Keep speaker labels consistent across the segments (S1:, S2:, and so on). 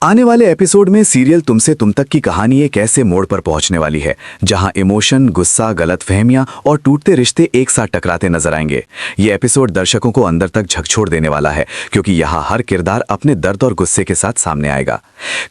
S1: आने वाले एपिसोड में सीरियल तुमसे तुम तक की कहानी एक ऐसे मोड़ पर पहुंचने वाली है जहां इमोशन, गुस्सा, गलतफहमियां और टूटते रिश्ते एक साथ टकराते नजर आएंगे। ये एपिसोड दर्शकों को अंदर तक झकझोर देने वाला है क्योंकि यहाँ हर किरदार अपने दर्द और गुस्से के साथ सामने आएगा।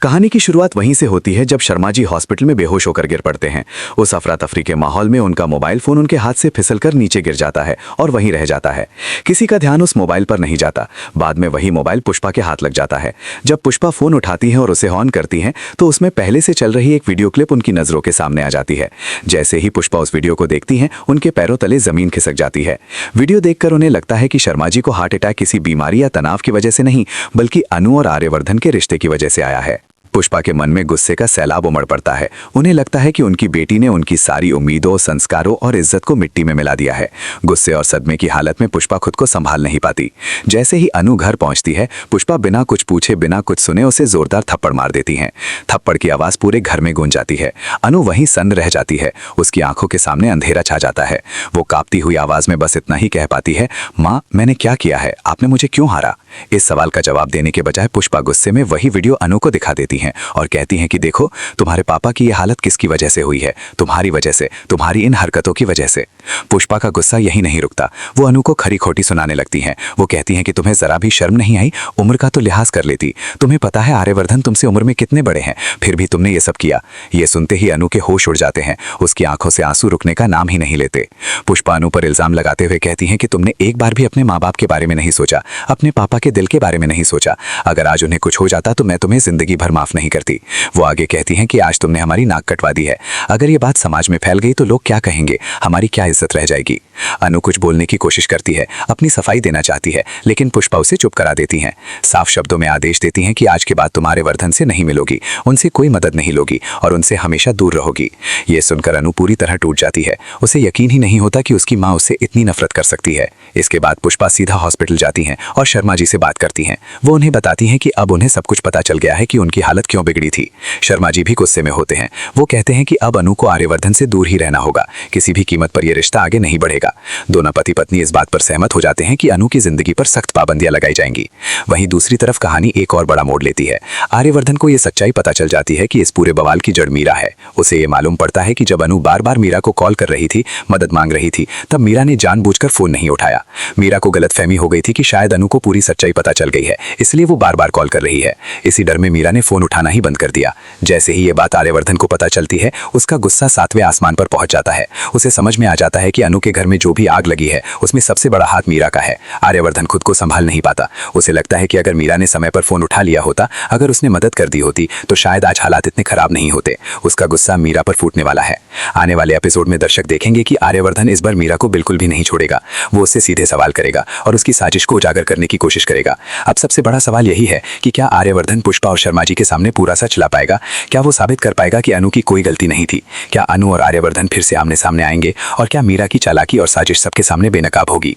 S1: कहानी की शुरुआत वहीं से होती है जब शर्मा जी हॉस्पिटल में बेहोश होकर गिर पड़ते हैं। उस अफरा तफरी के माहौल में उनका मोबाइल फोन उनके हाथ से फिसलकर नीचे गिर जाता है और वहीं रह जाता है। किसी का ध्यान उस मोबाइल पर नहीं जाता। बाद में वही मोबाइल पुष्पा के हाथ लग जाता है। जब पुष्पा फोन उठाती हैं और उसे ऑन करती हैं तो उसमें पहले से चल रही एक वीडियो क्लिप उनकी नजरों के सामने आ जाती है। जैसे ही पुष्पा उस वीडियो को देखती हैं, उनके पैरों तले जमीन खिसक जाती है। वीडियो देखकर उन्हें लगता है कि शर्मा जी को हार्ट अटैक किसी बीमारी या तनाव की वजह से नहीं बल्कि अनु और आर्यवर्धन के रिश्ते की वजह से आया है। पुष्पा के मन में गुस्से का सैलाब उमड़ पड़ता है। उन्हें लगता है कि उनकी बेटी ने उनकी सारी उम्मीदों, संस्कारों और इज्जत को मिट्टी में मिला दिया है। गुस्से और सदमे की हालत में पुष्पा खुद को संभाल नहीं पाती। जैसे ही अनु घर पहुंचती है, पुष्पा बिना कुछ पूछे, बिना कुछ सुने उसे जोरदार थप्पड़ मार देती हैं। थप्पड़ की आवाज पूरे घर में गूंज जाती है। अनु वहीं सन्न रह जाती है। उसकी आंखों के सामने अंधेरा छा जाता है। वो कांपती हुई आवाज में बस इतना ही कह पाती है, माँ, मैंने क्या किया है? आपने मुझे क्यों हारा? इस सवाल का जवाब देने के बजाय पुष्पा गुस्से में वही वीडियो अनु को दिखा देती हैं और कहती हैं कि देखो, तुम्हारे पापा की यह हालत किसकी वजह से हुई है? तुम्हारी वजह से, तुम्हारी इन हरकतों की वजह से। पुष्पा का गुस्सा यही नहीं रुकता। वो अनु को खरी खोटी सुनाने लगती हैं। वो कहती हैं कि तुम्हें जरा भी शर्म नहीं आई? उम्र का तो लिहाज कर लेती। तुम्हें पता है आर्यवर्धन तुमसे उम्र में कितने बड़े हैं, फिर भी तुमने ये सब किया। ये सुनते ही अनु के होश उड़ जाते हैं। उसकी आंखों से आंसू रुकने का नाम ही नहीं लेते। पुष्पा अनु पर इल्जाम लगाते हुए कहती हैं कि तुमने एक बार भी अपने माँ बाप के बारे में नहीं सोचा, अपने पापा के दिल के बारे में नहीं सोचा। अगर आज उन्हें कुछ हो जाता तो मैं तुम्हें जिंदगी भर माफ नहीं करती। वो आगे कहती हैं कि आज तुमने हमारी नाक कटवा दी है। अगर ये बात समाज में फैल गई तो लोग क्या कहेंगे? हमारी क्या इज्जत रह जाएगी? अनु कुछ बोलने की कोशिश करती है, अपनी सफाई देना चाहती है, लेकिन पुष्पा उसे चुप करा देती हैं। साफ शब्दों में आदेश देती हैं कि आज के बाद तुम आर्यवर्धन से नहीं मिलोगी, उनसे कोई मदद नहीं लोगी और उनसे हमेशा दूर रहोगी। ये सुनकर अनु पूरी तरह टूट जाती है। उसे यकीन ही नहीं होता कि उसकी माँ उससे इतनी नफरत कर सकती है। इसके बाद पुष्पा सीधा हॉस्पिटल जाती हैं और शर्मा जी से बात करती हैं। वो उन्हें बताती हैं कि अब उन्हें सब कुछ पता चल गया है कि उनकी हालत क्यों बिगड़ी थी। शर्मा जी भी गुस्से में होते हैं। वो कहते हैं कि अब अनु को आर्यवर्धन से दूर ही रहना होगा। किसी भी कीमत पर यह रिश्ता आगे नहीं बढ़ेगा। दोनों पति पत्नी इस बात पर सहमत हो जाते हैं कि अनु की जिंदगी पर सख्त पाबंदियां लगाई जाएंगी। वहीं दूसरी तरफ कहानी एक और बड़ा मोड़ लेती है। आर्यवर्धन को यह सच्चाई पता चल जाती है कि इस पूरे बवाल की जड़ मीरा है। उसे ये मालूम पड़ता है कि जब अनु बार बार मीरा को कॉल कर रही थी, मदद मांग रही थी, तब मीरा ने जानबूझकर फोन नहीं उठाया। मीरा को गलतफहमी हो गई थी कि शायद अनु को पूरी सच्चाई पता चल गई है, इसलिए वो बार बार कॉल कर रही है। इसी डर में मीरा ने फोन उठाना ही बंद कर दिया। जैसे ही ये बात आर्यवर्धन को पता चलती है, उसका गुस्सा 7वें आसमान पर पहुंच जाता है। उसे समझ में आ जाता है कि अनु के घर में जो भी आग लगी है उसमें सबसे बड़ा हाथ मीरा का है। आर्यवर्धन खुद को संभाल नहीं पाता। उसे लगता है कि अगर मीरा ने समय पर फोन उठा लिया होता, अगर उसने मदद कर दी होती तो शायद आज हालात इतने खराब नहीं होते। उसका गुस्सा मीरा पर फूटने वाला है। आने वाले एपिसोड में दर्शक देखेंगे कि आर्यवर्धन इस बार मीरा को बिल्कुल भी नहीं छोड़ेगा। वो उससे सीधे सवाल करेगा और उसकी साजिश को उजागर करने की कोशिश करेगा। अब सबसे बड़ा सवाल यही है कि क्या आर्यवर्धन पुष्पा और शर्मा जी के सामने पूरा सच ला पाएगा? क्या वो साबित कर पाएगा कि अनु की कोई गलती नहीं थी? क्या अनु और आर्यवर्धन फिर से आमने सामने आएंगे और क्या मीरा की चालाकी और साजिश सबके सामने बेनकाब होगी?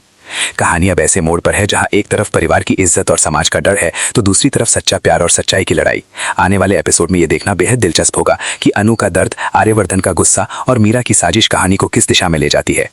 S1: कहानी अब ऐसे मोड़ पर है जहां एक तरफ परिवार की इज्जत और समाज का डर है तो दूसरी तरफ सच्चा प्यार और सच्चाई की लड़ाई। आने वाले एपिसोड में यह देखना बेहद दिलचस्प होगा कि अनु का दर्द, आर्यवर्धन का गुस्सा और मीरा की साजिश कहानी को किस दिशा में ले जाती है।